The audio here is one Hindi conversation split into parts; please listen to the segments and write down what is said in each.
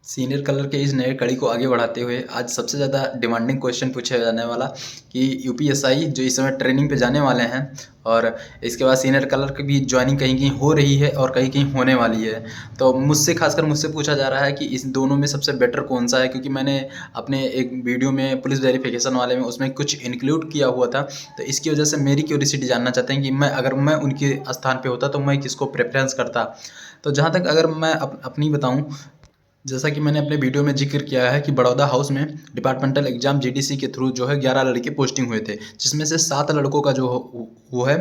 सीनियर कलर के इस नए कड़ी को आगे बढ़ाते हुए आज सबसे ज़्यादा डिमांडिंग क्वेश्चन पूछा जाने वाला कि यूपीएसआई जो इस समय ट्रेनिंग पे जाने वाले हैं और इसके बाद सीनियर कलर की भी ज्वाइनिंग कहीं कहीं हो रही है और कहीं कहीं होने वाली है। तो खासकर मुझसे पूछा जा रहा है कि इस दोनों में सबसे बेटर कौन सा है, क्योंकि मैंने अपने एक वीडियो में पुलिस वेरिफिकेशन वाले में उसमें कुछ इंक्लूड किया हुआ था। तो इसकी वजह से मेरी क्यूरियोसिटी जानना चाहते हैं कि अगर मैं उनके स्थान पे होता तो मैं किसको प्रेफरेंस करता। तो जहाँ तक अगर मैं अपनी बताऊँ, जैसा कि मैंने अपने वीडियो में जिक्र किया है कि बड़ौदा हाउस में डिपार्टमेंटल एग्जाम जीडीसी के थ्रू जो है 11 लड़के पोस्टिंग हुए थे, जिसमें से 7 लड़कों का जो वो है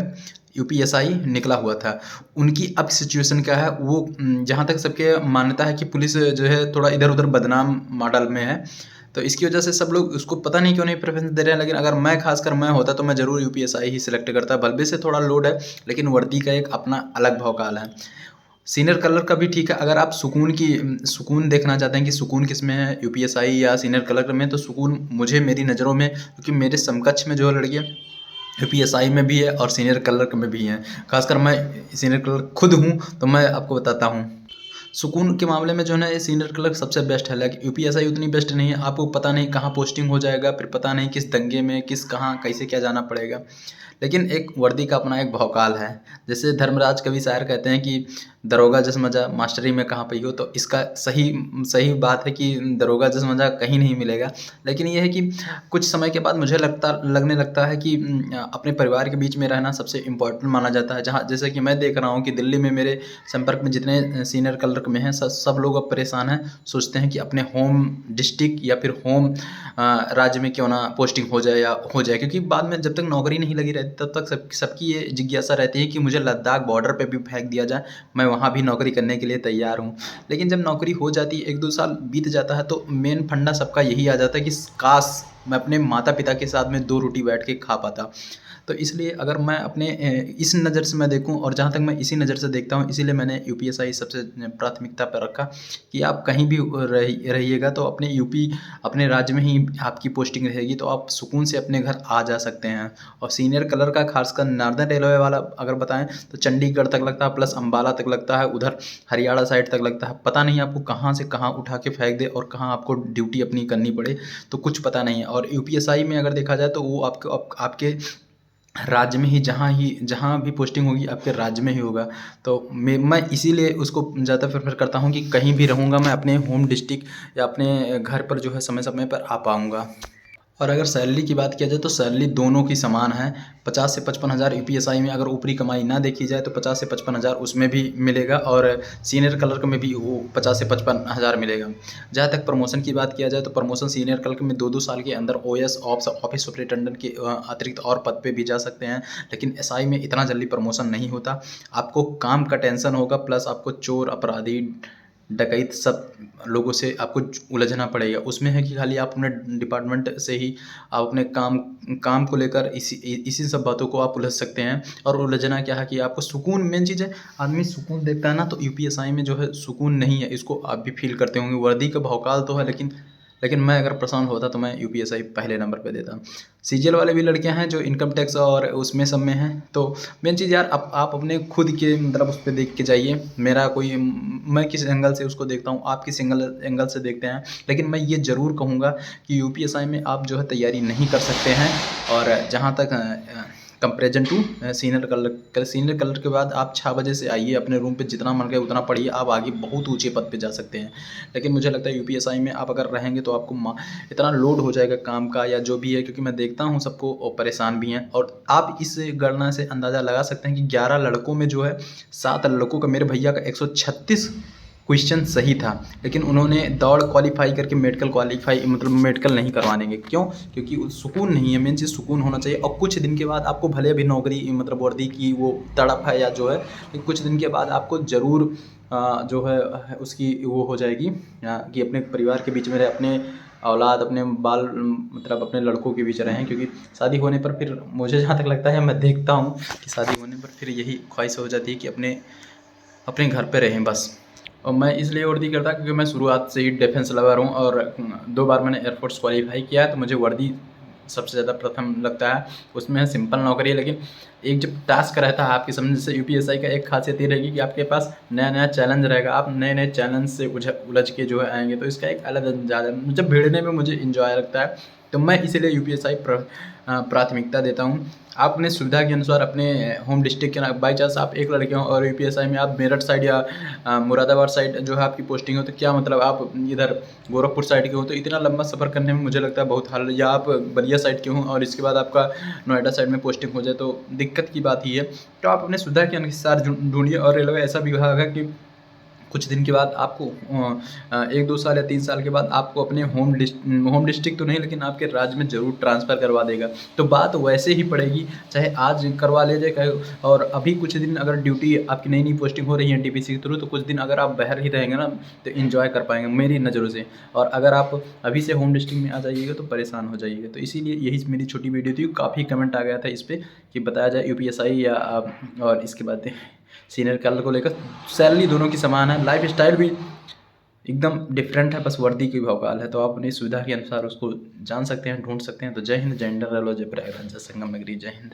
यूपीएसआई निकला हुआ था। उनकी अब सिचुएशन क्या है वो, जहाँ तक सबके मान्यता है कि पुलिस जो है थोड़ा इधर उधर बदनाम मॉडल में है। तो इसकी वजह से सब लोग उसको पता नहीं क्यों नहीं प्रेफरेंस दे रहे हैं। लेकिन अगर मैं खासकर मैं होता तो मैं ज़रूर यूपीएसआई ही सिलेक्ट करता। भलबे से थोड़ा लोड है, लेकिन वर्दी का एक अपना अलग भौकाल है। सीनियर कलर का भी ठीक है। अगर आप सुकून देखना चाहते हैं कि सुकून किस में है, यूपीएसआई या सीनियर कलर में, तो सुकून मुझे मेरी नज़रों में, क्योंकि मेरे समकक्ष में जो है लड़कियाँ यूपीएसआई में भी है और सीनियर कलर में भी हैं। खासकर मैं सीनियर कलर खुद हूँ, तो मैं आपको बताता हूँ। सुकून के मामले में जो है ना, ये सीनियर क्लर्क सबसे बेस्ट है। लेकिन यूपीएसआई उतनी बेस्ट नहीं है। आपको पता नहीं कहाँ पोस्टिंग हो जाएगा, फिर पता नहीं किस दंगे में किस कहाँ कैसे क्या जाना पड़ेगा। लेकिन एक वर्दी का अपना एक भौकाल है। जैसे धर्मराज कवि शायर कहते हैं कि दरोगा जस मजा मास्टरी में कहाँ पई हो। तो इसका सही सही बात है कि दरोगा जस मजा कहीं नहीं मिलेगा। लेकिन ये है कि कुछ समय के बाद मुझे लगने लगता है कि अपने परिवार के बीच में रहना सबसे इम्पोर्टेंट माना जाता है। जहाँ जैसे कि मैं देख रहा हूँ कि दिल्ली में मेरे संपर्क में जितने सीनियर कलर में हैं, सब लोग अब परेशान हैं। सोचते हैं कि अपने होम डिस्ट्रिक्ट या फिर होम राज्य में क्यों ना पोस्टिंग हो जाए या हो जाए, क्योंकि बाद में जब तक नौकरी नहीं लगी रहती तब तक सबकी ये जिज्ञासा रहती है कि मुझे लद्दाख बॉर्डर पे भी फेंक दिया जाए, मैं वहाँ भी नौकरी करने के लिए तैयार हूँ। लेकिन जब नौकरी हो जाती है, 1-2 साल बीत जाता है, तो मेन फंडा सबका यही आ जाता है कि काश मैं अपने माता पिता के साथ में 2 रोटी बैठ के खा पाता। तो इसलिए अगर मैं अपने इस नज़र से मैं देखूं, और जहाँ तक मैं इसी नज़र से देखता हूँ, इसीलिए मैंने यूपीएसआई सबसे प्राथमिकता पर रखा कि आप कहीं भी रहिएगा तो अपने यूपी अपने राज्य में ही आपकी पोस्टिंग रहेगी, तो आप सुकून से अपने घर आ जा सकते हैं। और सीनियर कलर का खासकर नॉर्दर्न रेलवे वाला अगर बताएं तो चंडीगढ़ तक लगता है, प्लस अम्बाला तक लगता है, उधर हरियाणा साइड तक लगता है। पता नहीं आपको कहाँ से कहाँ उठा के फेंक दे और कहाँ आपको ड्यूटी अपनी करनी पड़े, तो कुछ पता नहीं है। और यूपीएसआई में अगर देखा जाए तो वो आपके राज्य में ही जहाँ भी पोस्टिंग होगी आपके राज्य में ही होगा। तो मैं इसीलिए उसको ज़्यादा प्रेफर करता हूँ कि कहीं भी रहूँगा मैं अपने होम डिस्ट्रिक्ट या अपने घर पर जो है समय समय पर आ पाऊँगा। और अगर सैलरी की बात किया जाए तो सैलरी दोनों की समान है। 50 से 55 हज़ार यूपीएसआई में अगर ऊपरी कमाई ना देखी जाए तो 50 से 55 हज़ार उसमें भी मिलेगा, और सीनियर क्लर्क में भी वो 50 से 55 हज़ार मिलेगा। जहाँ तक प्रमोशन की बात किया जाए तो प्रमोशन सीनियर क्लर्क में 2-2 साल के अंदर ओएस ऑफिस सुपरिटेंडेंट के अतिरिक्त और पद पे भी जा सकते हैं। लेकिन एसआई में इतना जल्दी प्रमोशन नहीं होता। आपको काम का टेंशन होगा, प्लस आपको चोर अपराधी डकैत सब लोगों से आपको उलझना पड़ेगा। उसमें है कि खाली आप अपने डिपार्टमेंट से ही आप अपने काम को लेकर इसी सब बातों को आप उलझ सकते हैं। और उलझना क्या है कि आपको सुकून, मेन चीज़ है आदमी सुकून देखता है ना, तो यूपीएसआई में जो है सुकून नहीं है। इसको आप भी फील करते होंगे। वर्दी का भौकाल तो है, लेकिन मैं अगर पसंद होता तो मैं यूपीएसआई पहले नंबर पे देता। सीजीएल वाले भी लड़कियां हैं जो इनकम टैक्स और उसमें सब में हैं। तो मेन चीज़ यार, आप अपने खुद के मतलब उस पर देख के जाइए। मेरा कोई, मैं किस एंगल से उसको देखता हूँ, आप किस एंगल से देखते हैं। लेकिन मैं ये ज़रूर कहूँगा कि यूपीएसआई में आप जो है तैयारी नहीं कर सकते हैं। और जहाँ तक कंपेरिजन टू सीनियर कलर के बाद आप 6 बजे से आइए अपने रूम पे, जितना मन करे उतना पढ़िए, आप आगे बहुत ऊंचे पद पे जा सकते हैं। लेकिन मुझे लगता है यूपीएसआई में आप अगर रहेंगे तो आपको इतना लोड हो जाएगा काम का या जो भी है, क्योंकि मैं देखता हूँ सबको परेशान भी हैं। और आप इस गणना से अंदाज़ा लगा सकते हैं कि 11 लड़कों में जो है 7 लड़कों का, मेरे भैया का 136 क्वेश्चन सही था। लेकिन उन्होंने दौड़ क्वालिफाई करके मेडिकल क्वालिफाई, मतलब मेडिकल नहीं करवा देंगे। क्यों? क्योंकि सुकून नहीं है। मेन चीज़ सुकून होना चाहिए। और कुछ दिन के बाद आपको भले अभी नौकरी मतलब वर्दी की वो तड़प है या जो है, लेकिन कुछ दिन के बाद आपको ज़रूर जो है उसकी वो हो जाएगी कि अपने परिवार के बीच में रहे, अपने औलाद, अपने बाल, मतलब अपने लड़कों के बीच रहें। क्योंकि शादी होने पर फिर मुझे जहाँ तक लगता है, मैं देखता हूँ कि शादी होने पर फिर यही ख्वाहिश हो जाती है कि अपने घर पे रहें बस। और मैं इसलिए वर्दी करता क्योंकि मैं शुरुआत से ही डिफेंस लवर हूँ, और 2 बार मैंने एयरफोर्स क्वालिफाई किया है, तो मुझे वर्दी सबसे ज़्यादा प्रथम लगता है, उसमें है सिंपल नौकरी है। लेकिन एक जब टास्क रहता है आपके सामने, जैसे यूपीएसआई का एक खासियत ये रहेगी कि आपके पास नया-नया चैलेंज रहेगा, आप नए-नए चैलेंज से उलझ के जो है आएँगे, तो इसका एक अलग अंदाज़ है। जब भिड़ने में मुझे एन्जॉय लगता है, तो मैं इसीलिए यूपीएसआई प्राथमिकता देता हूँ। आप अपने सुविधा के अनुसार अपने होम डिस्ट्रिक्ट के बाई चांस आप एक लड़के हों और यूपीएसआई में आप मेरठ साइड या मुरादाबाद साइड जो है आपकी पोस्टिंग हो, तो क्या मतलब आप इधर गोरखपुर साइड के हो, तो इतना लंबा सफ़र करने में मुझे लगता है बहुत हाल, या आप बलिया साइड के हों और इसके बाद आपका नोएडा साइड में पोस्टिंग हो जाए, तो दिक्कत की बात ही है। तो आप अपने सुविधा के अनुसार ढूँढिए। और रेलवे ऐसा विभाग है कि कुछ दिन के बाद आपको 1-2 साल या 3 साल के बाद आपको अपने होम डिस्ट्रिक्ट तो नहीं, लेकिन आपके राज्य में ज़रूर ट्रांसफ़र करवा देगा। तो बात वैसे ही पड़ेगी, चाहे आज करवा ले जाए और अभी कुछ दिन अगर ड्यूटी आपकी नई-नई पोस्टिंग हो रही है एनटीपीसी के थ्रू, तो कुछ दिन अगर आप बाहर ही रहेंगे ना, तो एन्जॉय कर पाएँगे मेरी नज़रों से। और अगर आप अभी से होम डिस्ट्रिक्ट में आ जाइएगा तो परेशान हो जाइएगा। तो इसीलिए यही मेरी छोटी वीडियो थी। काफ़ी कमेंट आ गया था इस पे कि बताया जाए यूपीएसआई या और इसके बाद सीनियर कलर को लेकर। सैलरी दोनों की समान है, लाइफ स्टाइल भी एकदम डिफरेंट है, बस वर्दी की भौकाल है। तो आप अपनी सुविधा के अनुसार उसको जान सकते हैं, ढूंढ सकते हैं। तो जय हिंद, जय इंडिया, जय प्रयागराज, जय संगम नगरी, जय हिंद।